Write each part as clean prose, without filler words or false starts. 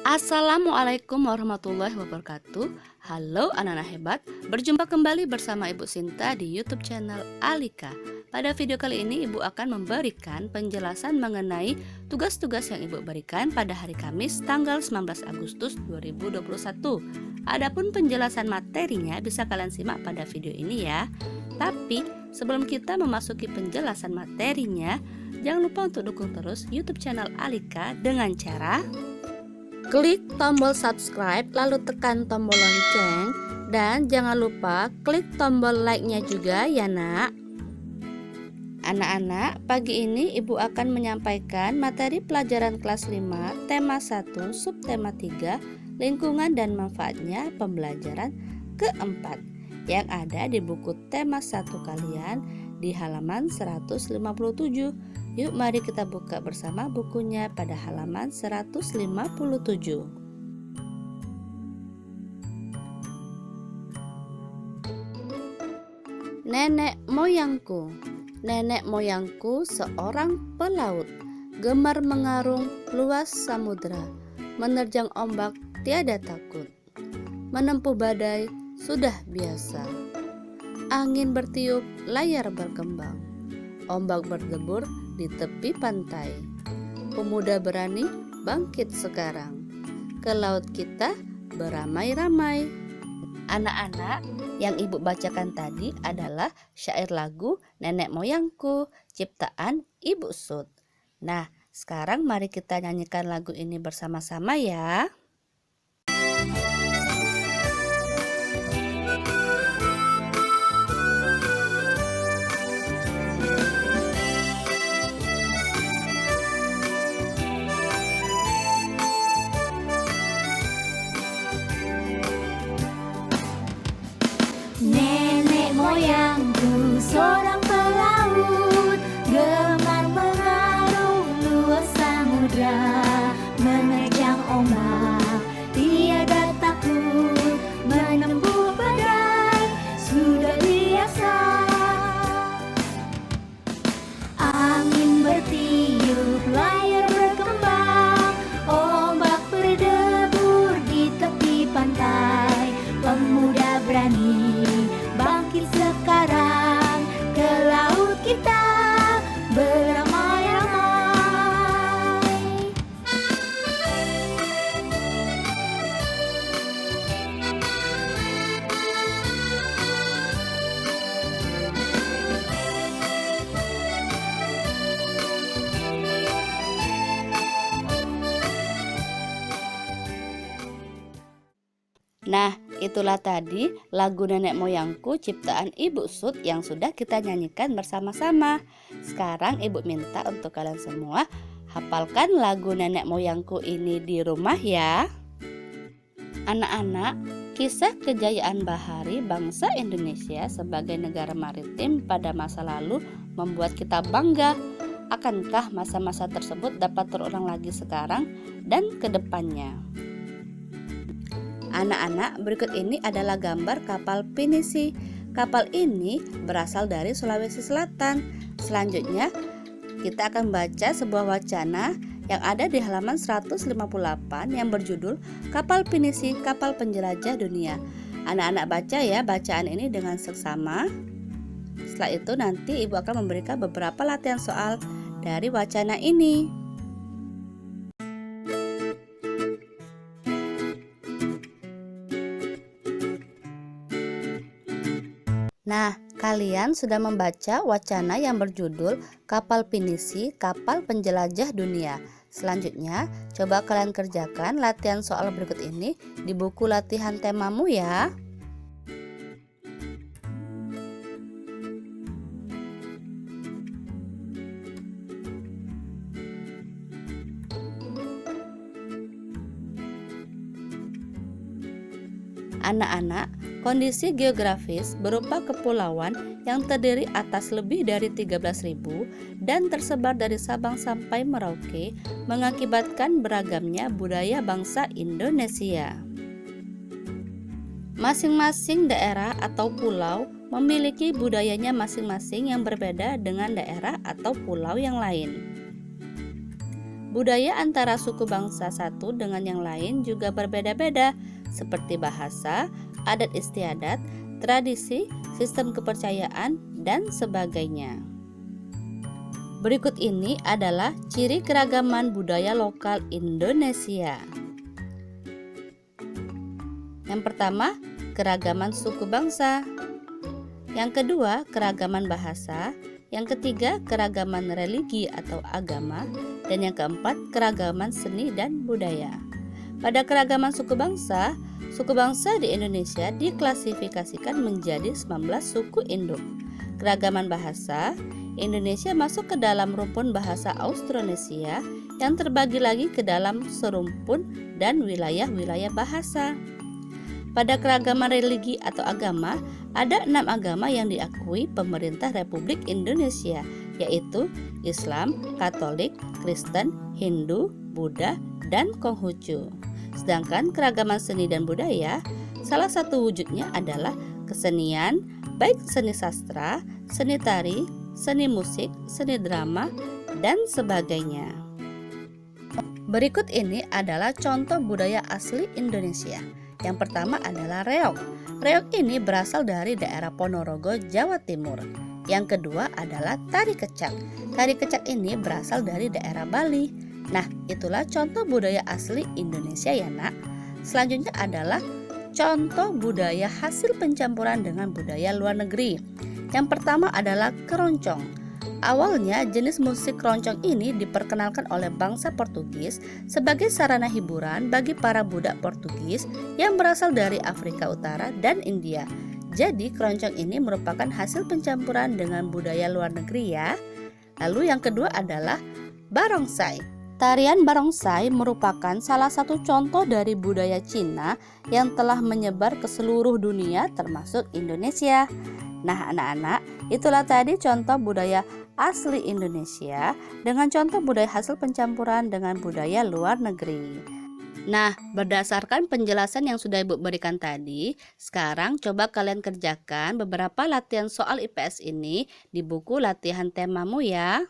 Assalamualaikum warahmatullahi wabarakatuh. Halo anak-anak hebat, berjumpa kembali bersama Ibu Sinta di YouTube channel Alika. Pada video kali ini Ibu akan memberikan penjelasan mengenai tugas-tugas yang Ibu berikan pada hari Kamis tanggal 19 Agustus 2021. Adapun penjelasan materinya bisa kalian simak pada video ini ya. Tapi sebelum kita memasuki penjelasan materinya, jangan lupa untuk dukung terus YouTube channel Alika dengan cara klik tombol subscribe, lalu tekan tombol lonceng, dan jangan lupa klik tombol like-nya juga ya nak. Anak-anak, pagi ini Ibu akan menyampaikan materi pelajaran kelas 5, tema 1, subtema 3, lingkungan dan manfaatnya pembelajaran keempat, yang ada di buku tema 1 kalian di halaman 157. Yuk mari kita buka bersama bukunya pada halaman 157. Nenek moyangku. Nenek moyangku seorang pelaut, gemar mengarung luas samudra, menerjang ombak tiada takut, menempuh badai sudah biasa, angin bertiup layar berkembang, ombak berdebur di tepi pantai. Pemuda berani bangkit sekarang, ke laut kita beramai-ramai. Anak-anak, yang Ibu bacakan tadi adalah syair lagu Nenek Moyangku ciptaan Ibu Sud. Nah, sekarang mari kita nyanyikan lagu ini bersama-sama ya. Nenek moyangku seorang pelaut, gemar mengarung luas samudra, menerjang ombak tiada takut, menempuh badai sudah biasa, angin bertiup layar berkembang, ombak berdebur di tepi pantai. Pemuda berani bangkit sekarang, ke laut kita beramai-ramai. Nah, itulah tadi lagu Nenek Moyangku ciptaan Ibu Sud yang sudah kita nyanyikan bersama-sama. Sekarang Ibu minta untuk kalian semua hafalkan lagu Nenek Moyangku ini di rumah ya. Anak-anak, kisah kejayaan bahari bangsa Indonesia sebagai negara maritim pada masa lalu membuat kita bangga. Akankah masa-masa tersebut dapat terulang lagi sekarang dan ke depannya? Anak-anak, berikut ini adalah gambar kapal pinisi. Kapal ini berasal dari Sulawesi Selatan. Selanjutnya, kita akan baca sebuah wacana yang ada di halaman 158 yang berjudul Kapal Pinisi, Kapal Penjelajah Dunia. Anak-anak baca ya bacaan ini dengan seksama. Setelah itu nanti Ibu akan memberikan beberapa latihan soal dari wacana ini. Nah, kalian sudah membaca wacana yang berjudul Kapal Pinisi, Kapal Penjelajah Dunia. Selanjutnya, coba kalian kerjakan latihan soal berikut ini di buku latihan temamu ya. Anak-anak, kondisi geografis berupa kepulauan yang terdiri atas lebih dari 13.000 dan tersebar dari Sabang sampai Merauke mengakibatkan beragamnya budaya bangsa Indonesia. Masing-masing daerah atau pulau memiliki budayanya masing-masing yang berbeda dengan daerah atau pulau yang lain. Budaya antara suku bangsa satu dengan yang lain juga berbeda-beda, seperti bahasa, adat istiadat, tradisi, sistem kepercayaan, dan sebagainya. Berikut ini adalah ciri keragaman budaya lokal Indonesia. Yang pertama, keragaman suku bangsa. Yang kedua, keragaman bahasa. Yang ketiga, keragaman religi atau agama. Dan yang keempat, keragaman seni dan budaya. Pada keragaman suku bangsa di Indonesia diklasifikasikan menjadi 19 suku induk. Keragaman bahasa, Indonesia masuk ke dalam rumpun bahasa Austronesia yang terbagi lagi ke dalam serumpun dan wilayah-wilayah bahasa. Pada keragaman religi atau agama, ada 6 agama yang diakui pemerintah Republik Indonesia, yaitu Islam, Katolik, Kristen, Hindu, Buddha, dan Konghucu. Sedangkan keragaman seni dan budaya, salah satu wujudnya adalah kesenian, baik seni sastra, seni tari, seni musik, seni drama, dan sebagainya. Berikut ini adalah contoh budaya asli Indonesia. Yang pertama adalah reog. Reog ini berasal dari daerah Ponorogo, Jawa Timur. Yang kedua adalah tari kecak. Tari kecak ini berasal dari daerah Bali. Nah, itulah contoh budaya asli Indonesia ya nak. Selanjutnya adalah contoh budaya hasil pencampuran dengan budaya luar negeri. Yang pertama adalah keroncong. Awalnya jenis musik keroncong ini diperkenalkan oleh bangsa Portugis sebagai sarana hiburan bagi para budak Portugis yang berasal dari Afrika Utara dan India. Jadi keroncong ini merupakan hasil pencampuran dengan budaya luar negeri ya. Lalu yang kedua adalah barongsai. Tarian barongsai merupakan salah satu contoh dari budaya Cina yang telah menyebar ke seluruh dunia termasuk Indonesia. Nah anak-anak, itulah tadi contoh budaya asli Indonesia dengan contoh budaya hasil pencampuran dengan budaya luar negeri. Nah, berdasarkan penjelasan yang sudah Ibu berikan tadi, sekarang coba kalian kerjakan beberapa latihan soal IPS ini di buku latihan temamu ya.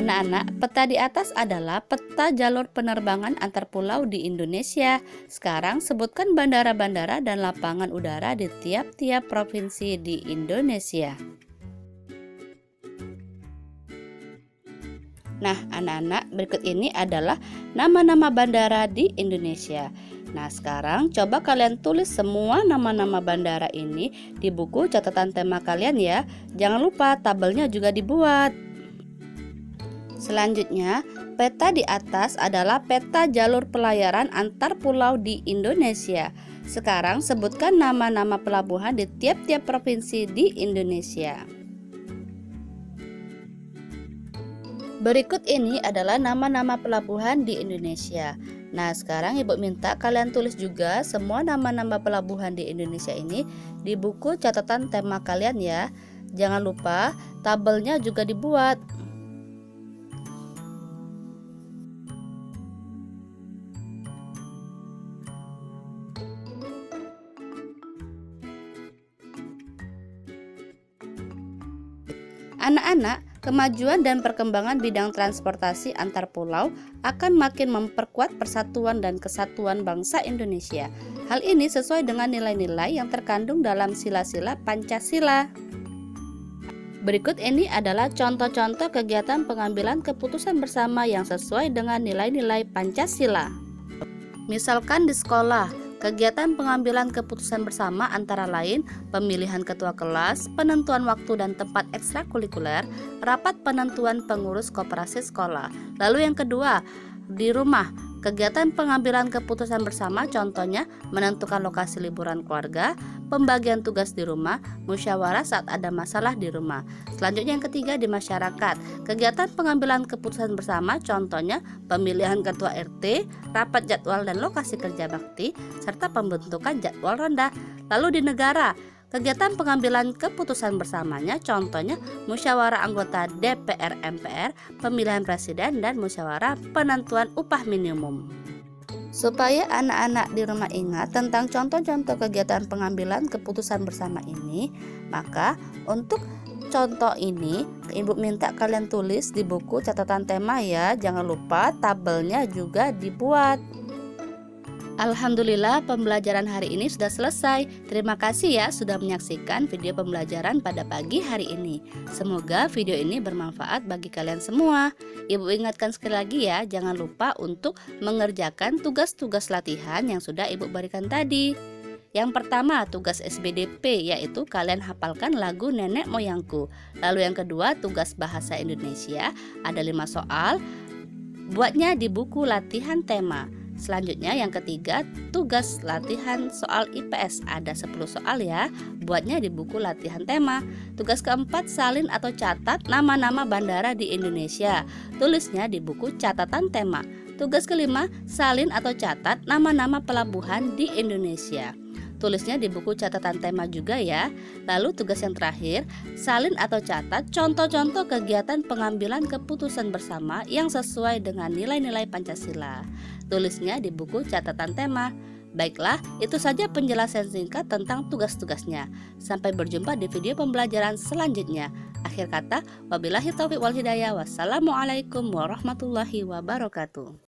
Anak-anak, peta di atas adalah peta jalur penerbangan antar pulau di Indonesia. Sekarang sebutkan bandara-bandara dan lapangan udara di tiap-tiap provinsi di Indonesia. Nah, anak-anak, berikut ini adalah nama-nama bandara di Indonesia. Nah, sekarang coba kalian tulis semua nama-nama bandara ini di buku catatan tema kalian ya. Jangan lupa tabelnya juga dibuat. Selanjutnya, peta di atas adalah peta jalur pelayaran antar pulau di Indonesia. Sekarang sebutkan nama-nama pelabuhan di tiap-tiap provinsi di Indonesia. Berikut ini adalah nama-nama pelabuhan di Indonesia. Nah, sekarang Ibu minta kalian tulis juga semua nama-nama pelabuhan di Indonesia ini di buku catatan tema kalian ya. Jangan lupa tabelnya juga dibuat. Anak-anak, kemajuan dan perkembangan bidang transportasi antar pulau akan makin memperkuat persatuan dan kesatuan bangsa Indonesia. Hal ini sesuai dengan nilai-nilai yang terkandung dalam sila-sila Pancasila. Berikut ini adalah contoh-contoh kegiatan pengambilan keputusan bersama yang sesuai dengan nilai-nilai Pancasila. Misalkan di sekolah, kegiatan pengambilan keputusan bersama antara lain pemilihan ketua kelas, penentuan waktu dan tempat ekstrakurikuler, rapat penentuan pengurus koperasi sekolah. Lalu yang kedua, di rumah, Kegiatan pengambilan keputusan bersama contohnya menentukan lokasi liburan keluarga, pembagian tugas di rumah, musyawarah saat ada masalah di rumah. Selanjutnya yang ketiga di masyarakat. Kegiatan pengambilan keputusan bersama contohnya pemilihan ketua RT, rapat jadwal dan lokasi kerja bakti, serta pembentukan jadwal ronda. Lalu di negara, kegiatan pengambilan keputusan bersamanya contohnya musyawarah anggota DPR MPR, pemilihan presiden, dan musyawarah penentuan upah minimum. Supaya anak-anak di rumah ingat tentang contoh-contoh kegiatan pengambilan keputusan bersama ini, maka untuk contoh ini Ibu minta kalian tulis di buku catatan tema ya. Jangan lupa tabelnya juga dibuat. Alhamdulillah pembelajaran hari ini sudah selesai. Terima kasih ya sudah menyaksikan video pembelajaran pada pagi hari ini. Semoga video ini bermanfaat bagi kalian semua. Ibu ingatkan sekali lagi ya, jangan lupa untuk mengerjakan tugas-tugas latihan yang sudah Ibu berikan tadi. Yang pertama tugas SBDP, yaitu kalian hafalkan lagu Nenek Moyangku. Lalu yang kedua tugas bahasa Indonesia, ada 5 soal, buatnya di buku latihan tema. Selanjutnya yang ketiga tugas latihan soal IPS, ada 10 soal ya, buatnya di buku latihan tema. Tugas keempat salin atau catat nama-nama bandara di Indonesia, tulisnya di buku catatan tema. Tugas kelima salin atau catat nama-nama pelabuhan di Indonesia, tulisnya di buku catatan tema juga ya. Lalu tugas yang terakhir, salin atau catat contoh-contoh kegiatan pengambilan keputusan bersama yang sesuai dengan nilai-nilai Pancasila, tulisnya di buku catatan tema. Baiklah, itu saja penjelasan singkat tentang tugas-tugasnya. Sampai berjumpa di video pembelajaran selanjutnya. Akhir kata, wabillahi taufiq wal hidayah. Wassalamualaikum warahmatullahi wabarakatuh.